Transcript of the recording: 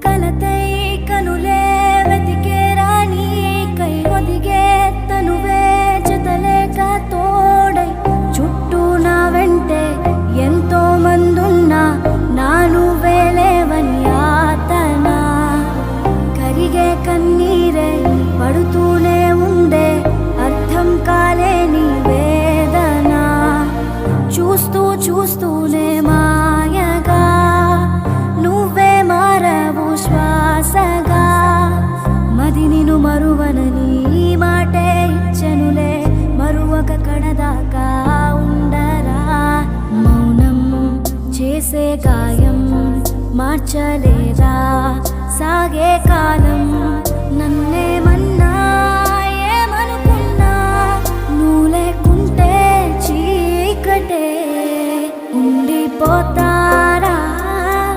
కలతై కనులే వెతికే రాని కై ఒదిగే తనువే జతలేక తోడై చుట్టూ నా వెంటే ఎంతో మందున్నా నా నువ్వే లేవని యాతన కరిగే కన్నీరే పడుతూనే ఉందే అర్థం కాలేని వేదన చూస్తూ చూస్తూనే మాయగా నువ్వే మారవు శ్వాసగా మది నిను మరువనని మాటే ఇచ్చెనులే మరువక కడదాకా ఉండరా మౌనం చేసే గాయం మార్చలేరా సాగే కాలం